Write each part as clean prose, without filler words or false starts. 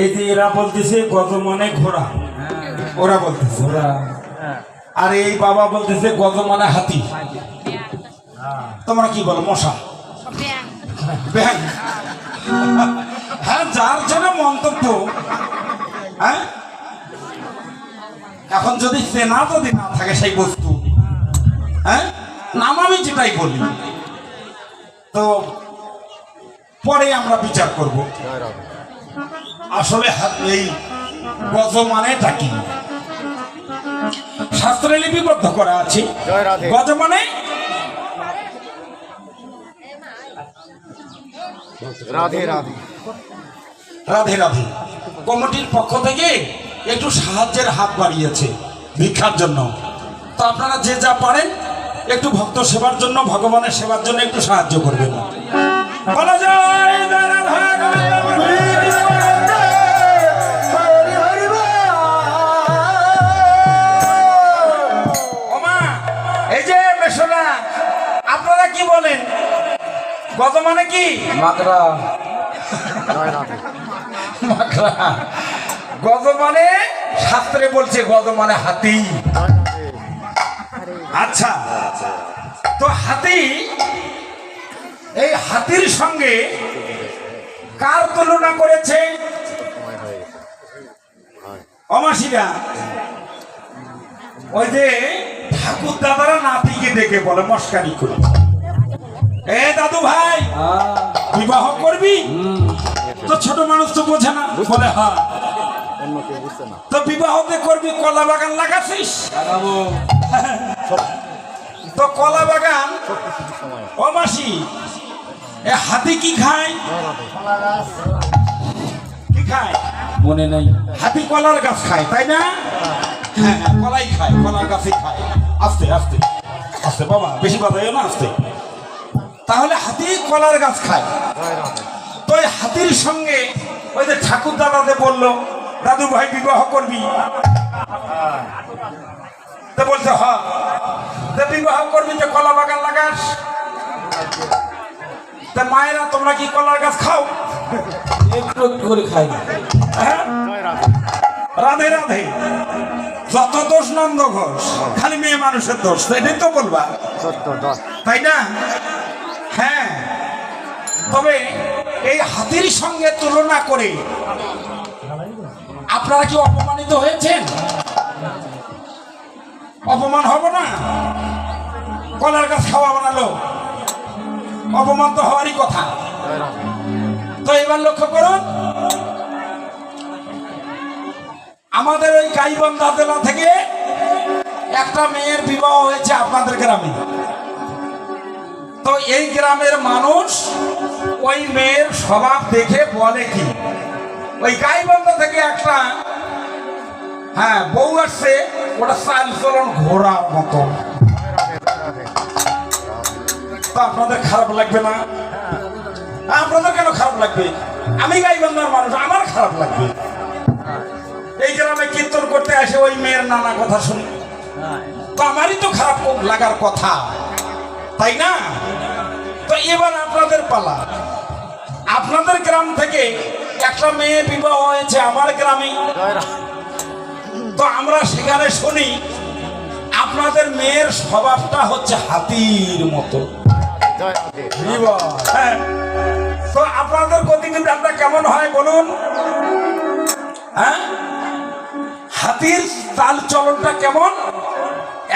এই যে এরা বলতেছে গজ মানে ঘোড়া, ওরা বলতেছে ঘোড়া, আর এই বাবা বলতেছে গজ মানে হাতি। তোমরা কি বলো? মশা, ব্যাং। হ্যাঁ, যার জন্য মন্তব্য। হ্যাঁ, এখন যদি চেনা যদি না থাকে সেই বস্তু, হ্যাঁ, নাম আমি যেটাই বলি, তো পরে আমরা বিচার করব আসলে এই গজ মানেটা কি। শাস্ত্রে লিপিবদ্ধ করা আছে গজ মানে রাধে রাধে রাধে রাধে। কমিটির পক্ষ থেকে একটু সাহায্যের হাত বাড়িয়েছে ভিক্ষার জন্য। তো আপনারা যে যা পারেন একটু ভক্ত সেবার জন্য, ভগবানের সেবার জন্য একটু সাহায্য করবেন। বলা যায় এই যে বেশনা, আপনারা কি বলেন? গজ মানে কি? মাকড়া। মাকড়া। গজ মানে শাস্ত্রে বলছে গজ মানে হাতি। আচ্ছা, তো হাতি, এই হাতির সঙ্গে কার তুলনা করেছে অমাসিরা? ওই যে ঠাকুর দাদারা নাতিকে দেখে বলে মস্কারি করে, এ দাদু ভাই বিবাহ করবি? তো ছোট মানুষ তো বোঝে না, বলে হ্যাঁ। তো বিবাহতে করবি, কলা বাগান লাগাছিস? তো কলা বাগান, ও মাসি, এ হাতি কি খায়? কি খায় মনে নাই? হাতি কলার গাছ খায়, তাই না? হ্যাঁ, কলাই খায়, কলার গাছই খায়। আস্তে আস্তে আস্তে বাবা, বেশি কথা না, আস্তে। তাহলে হাতি কলার গাছ খায়। তো এই হাতির সঙ্গে ওই যে ঠাকুর দাদাতে বললো দাদু ভাই বিবাহ করবি? তো বলছে হ্যাঁ। বিবাহ করবি তো কলা বাগান লাগাস? তা মায়েরা তোমরা কি কলার গাছ খাও? একটু একটু করে খাই। হ্যাঁ, রাধে রাধে। যত দোষ নন্দ ঘোষ, খালি মেয়ে মানুষের দোষ, এটাই তো বলবা, তাই না? হ্যাঁ, তবে এই হাতির সঙ্গে তুলনা করে আপনারা কি অপমানিত হয়েছেন? অপমান হব না? কলার গাছ খাওয়া বানালো, অপমান তো হওয়ারই কথা। তো এবার লক্ষ্য করুন, আমাদের ওই গাইবান্ধা জেলা থেকে একটা মেয়ের বিবাহ হয়েছে আপনাদের গ্রামে। তো এই গ্রামের মানুষ ওই মেয়ের স্বভাব দেখে বলে কি, ওই গাইবান্ধা থেকে একটা হ্যাঁ বউ আসছে, ওটা চাল চলন ঘোড়ার মতো। তো আপনাদের খারাপ লাগবে না? আপনাদের কেন খারাপ লাগবে? আমি গাইবান্ধার মানুষ, আমার খারাপ লাগবে। এই গ্রামে কীর্তন করতে আসে ওই মেয়ের নানা কথা শুনি, তো আমারই তো খারাপ লাগার কথা, তাই না? তো এবার আপনাদের পালা। আপনাদের গ্রাম থেকে একটা মেয়ে বিবাহ হয়েছে আমার গ্রামে। তো আমরা সেখানে শুনি আপনাদের মেয়ের স্বভাবটা হচ্ছে হাতির মতো। হ্যাঁ, তো আপনাদের গতিবিধিটা কেমন হয় বলুন? হ্যাঁ, হাতির চাল চলনটা কেমন?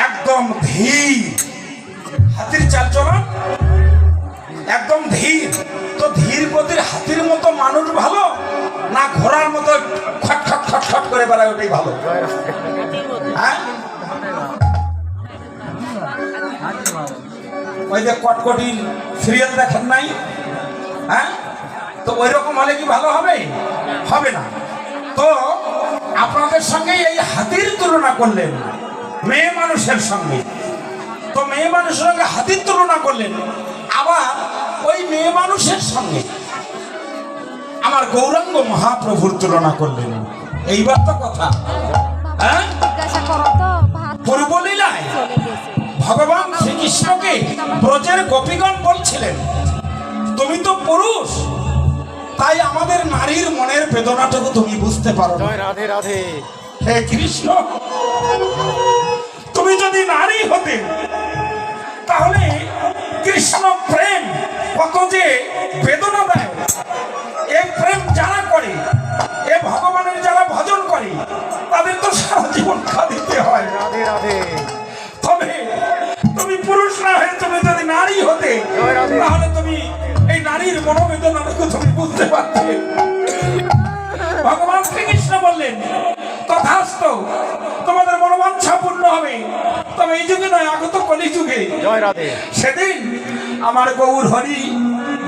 একদম ধীর। হাতির চাল চলন একদম ধীর। তো ধীর গতির হাতির মতো মানুষ ভালো না ঘোড়ার মতো খট খট খট খট করে বেড়ায়, ওটাই ভালো? হ্যাঁ, ওই যে কটকটির সিরিয়াল দেখেন নাই? হ্যাঁ, তো ওই রকম হলে কি ভালো হবে? হবে না। তো আপনাদের সঙ্গে এই হাতির তুলনা করলেন মেয়ে মানুষের সঙ্গে, তো মেয়ে মানুষের সঙ্গে হাতির তুলনা করলেন, আবার ওই মেয়ে মানুষের সঙ্গে আমার গৌরাঙ্গ মহাপ্রভুর তুলনা করলেন। এইবার তো কথা। হ্যাঁ, পূর্বলীলায় ভগবান শ্রীকৃষ্ণকে ব্রজের গোপীগণ বলছিলেন তুমি তো পুরুষ, তাই আমাদের নারীর মনের বেদনাটুকু তুমি বুঝতে পারো না। জয় রাধে রাধে। হে কৃষ্ণ, তুমি যদি নারী হতে তাহলে কৃষ্ণ প্রেম কত যে বেদনা দেয়। এই প্রেম যারা করে, এ ভগবানের যারা ভজন করে, তাদের তো সারা জীবন কাঁদিতে হয়। রাধে রাধে। তবে তুমি পুরুষ না হয়ে তুমি যদি নারী হতে তাহলে তুমি এই নারীর মনোবেদনাটুকু তুমি বুঝতে পারতে। ভগবান শ্রীকৃষ্ণ বললেন, তথাস্তু, তোমাদের মনোবাঞ্ছা পূর্ণ হবে, তবে এই যুগে নয়, আগত কলি যুগে। জয় রাধে। সেদিন আমার গৌর হরি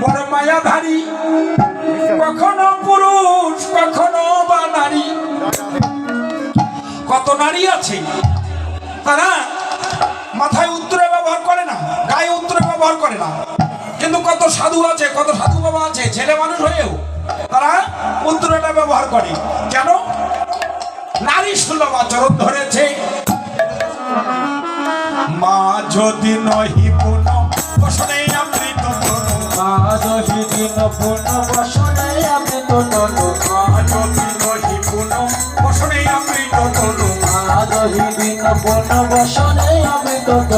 বড় মায়াধারী, কখনো পুরুষ কখনো বা নারী। কত নারী আছে তারা মাথায় উত্তরে ব্যবহার করে না, গায়ে উত্তরে ব্যবহার করে না, কিন্তু কত সাধু আছে, কত সাধু বাবা আছে ছেলে মানুষ হয়েও তারা উত্তরটা ব্যবহার করে। কেন? নারী সুলভ আচরণ ধরেছে। মা যদি নহি পুন বসনে আমৃত তনু, মা যদি দিন পুন বসনে আমৃত তনু, মা যদি নহি পুন বসনে আমৃত তনু, মা যদি দিন পুন বসনে